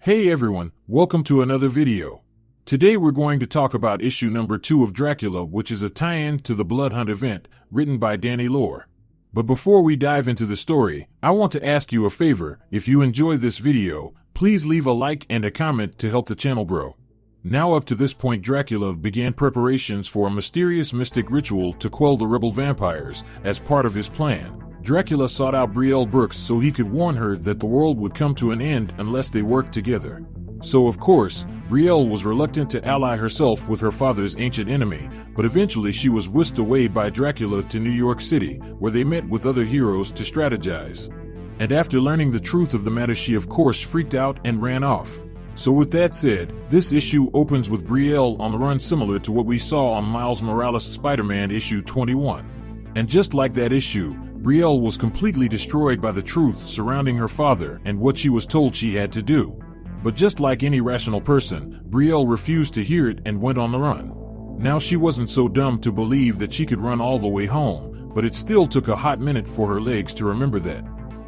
Hey everyone, welcome to another video. Today we're going to talk about issue number 2 of Dracula, which is a tie-in to the Blood Hunt event, written by Danny Lore. But before we dive into the story, I want to ask you a favor. If you enjoyed this video, please leave a like and a comment to help the channel grow. Now up to this point, Dracula began preparations for a mysterious mystic ritual to quell the rebel vampires. As part of his plan, Dracula sought out Belle Brooks so he could warn her that the world would come to an end unless they worked together. So of course, Belle was reluctant to ally herself with her father's ancient enemy, but eventually she was whisked away by Dracula to New York City, where they met with other heroes to strategize. And after learning the truth of the matter, she of course freaked out and ran off. So with that said, this issue opens with Belle on the run, similar to what we saw on Miles Morales' Spider-Man issue 21. And just like that issue, Belle was completely destroyed by the truth surrounding her father and what she was told she had to do. But just like any rational person, Belle refused to hear it and went on the run. Now she wasn't so dumb to believe that she could run all the way home, but it still took a hot minute for her legs to remember that.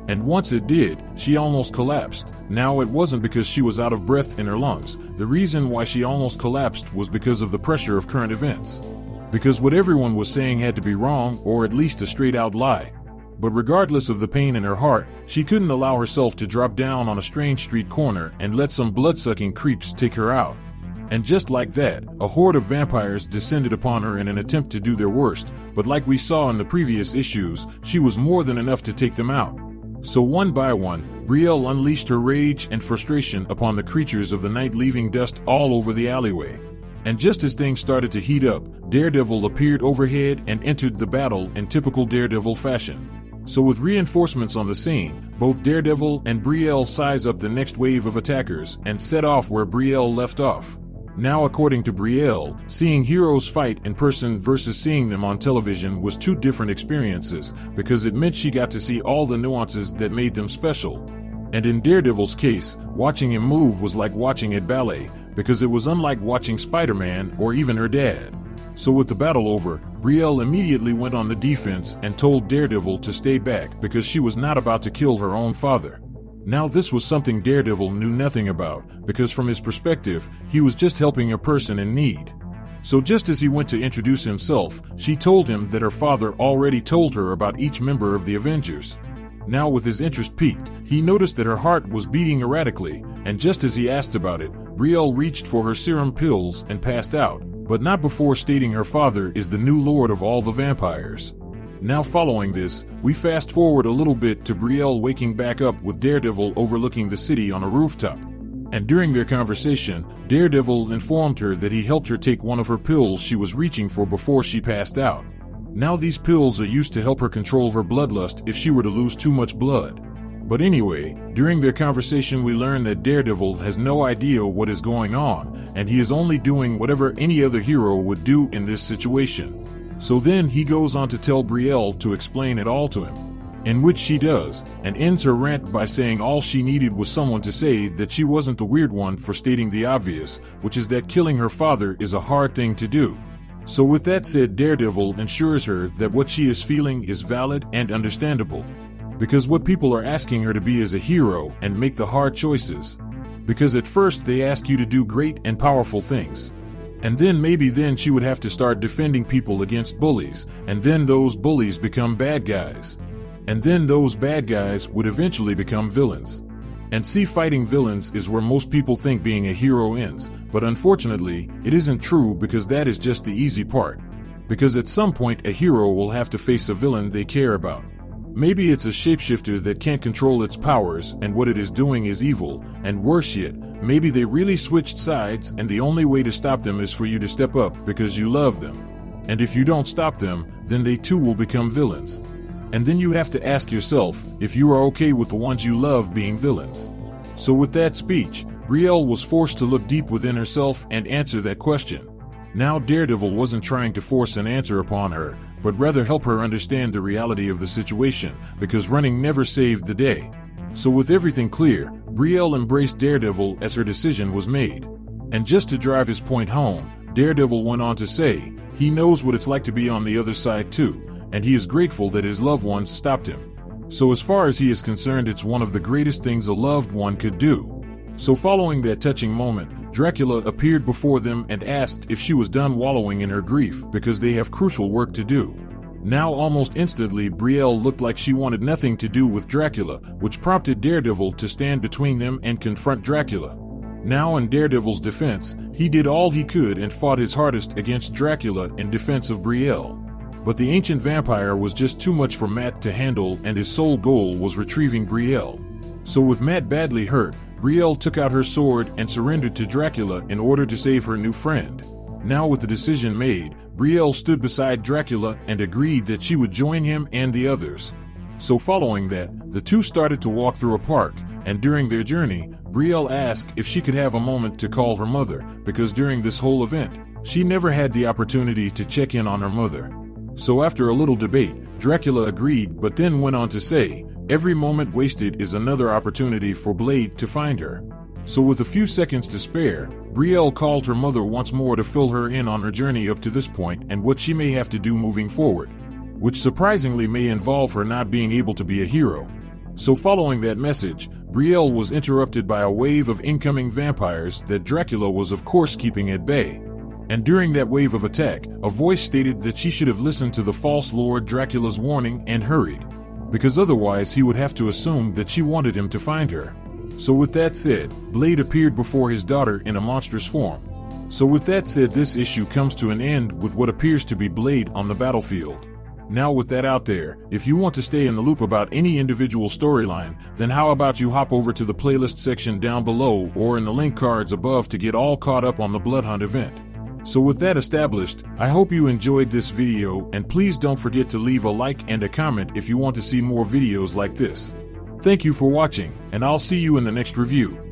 And once it did, she almost collapsed. Now it wasn't because she was out of breath in her lungs. The reason why she almost collapsed was because of the pressure of current events. Because what everyone was saying had to be wrong, or at least a straight-out lie. But regardless of the pain in her heart, she couldn't allow herself to drop down on a strange street corner and let some blood-sucking creeps take her out. And just like that, a horde of vampires descended upon her in an attempt to do their worst, but like we saw in the previous issues, she was more than enough to take them out. So one by one, Belle unleashed her rage and frustration upon the creatures of the night, leaving dust all over the alleyway. And just as things started to heat up, Daredevil appeared overhead and entered the battle in typical Daredevil fashion. So with reinforcements on the scene, both Daredevil and Belle size up the next wave of attackers and set off where Belle left off. Now according to Belle, seeing heroes fight in person versus seeing them on television was two different experiences, because it meant she got to see all the nuances that made them special. And in Daredevil's case, watching him move was like watching at ballet, because it was unlike watching Spider-Man or even her dad. So with the battle over, Belle immediately went on the defense and told Daredevil to stay back because she was not about to kill her own father. Now this was something Daredevil knew nothing about, because from his perspective, he was just helping a person in need. So just as he went to introduce himself, she told him that her father already told her about each member of the Avengers. Now with his interest piqued, he noticed that her heart was beating erratically, and just as he asked about it, Belle reached for her serum pills and passed out. But not before stating her father is the new lord of all the vampires. Now following this, we fast forward a little bit to Belle waking back up with Daredevil overlooking the city on a rooftop. And during their conversation, Daredevil informed her that he helped her take one of her pills she was reaching for before she passed out. Now these pills are used to help her control her bloodlust if she were to lose too much blood. But anyway, during their conversation we learn that Daredevil has no idea what is going on, and he is only doing whatever any other hero would do in this situation. So then he goes on to tell Belle to explain it all to him, in which she does, and ends her rant by saying all she needed was someone to say that she wasn't the weird one for stating the obvious, which is that killing her father is a hard thing to do. So with that said, Daredevil assures her that what she is feeling is valid and understandable. Because what people are asking her to be is a hero and make the hard choices. Because at first they ask you to do great and powerful things. And then maybe then she would have to start defending people against bullies, and then those bullies become bad guys. And then those bad guys would eventually become villains. And see, fighting villains is where most people think being a hero ends, but unfortunately, it isn't true, because that is just the easy part. Because at some point a hero will have to face a villain they care about. Maybe it's a shapeshifter that can't control its powers and what it is doing is evil, and worse yet, maybe they really switched sides and the only way to stop them is for you to step up because you love them. And if you don't stop them, then they too will become villains. And then you have to ask yourself if you are okay with the ones you love being villains. So with that speech, Belle was forced to look deep within herself and answer that question. Now Daredevil wasn't trying to force an answer upon her, but rather help her understand the reality of the situation, because running never saved the day. So with everything clear, Belle embraced Daredevil as her decision was made. And just to drive his point home, Daredevil went on to say, he knows what it's like to be on the other side too, and he is grateful that his loved ones stopped him. So as far as he is concerned, it's one of the greatest things a loved one could do. So following that touching moment, Dracula appeared before them and asked if she was done wallowing in her grief because they have crucial work to do. Now almost instantly, Belle looked like she wanted nothing to do with Dracula, which prompted Daredevil to stand between them and confront Dracula. Now in Daredevil's defense, he did all he could and fought his hardest against Dracula in defense of Belle. But the ancient vampire was just too much for Matt to handle, and his sole goal was retrieving Belle. So with Matt badly hurt, Belle took out her sword and surrendered to Dracula in order to save her new friend. Now with the decision made, Belle stood beside Dracula and agreed that she would join him and the others. So following that, the two started to walk through a park, and during their journey, Belle asked if she could have a moment to call her mother, because during this whole event, she never had the opportunity to check in on her mother. So after a little debate, Dracula agreed, but then went on to say, every moment wasted is another opportunity for Blade to find her. So with a few seconds to spare, Belle called her mother once more to fill her in on her journey up to this point and what she may have to do moving forward, which surprisingly may involve her not being able to be a hero. So following that message, Belle was interrupted by a wave of incoming vampires that Dracula was of course keeping at bay. And during that wave of attack, a voice stated that she should have listened to the false Lord Dracula's warning and hurried, because otherwise he would have to assume that she wanted him to find her. So with that said, Blade appeared before his daughter in a monstrous form. So with that said, this issue comes to an end with what appears to be Blade on the battlefield. Now with that out there, if you want to stay in the loop about any individual storyline, then how about you hop over to the playlist section down below or in the link cards above to get all caught up on the Blood Hunt event. So with that established, I hope you enjoyed this video, and please don't forget to leave a like and a comment if you want to see more videos like this. Thank you for watching, and I'll see you in the next review.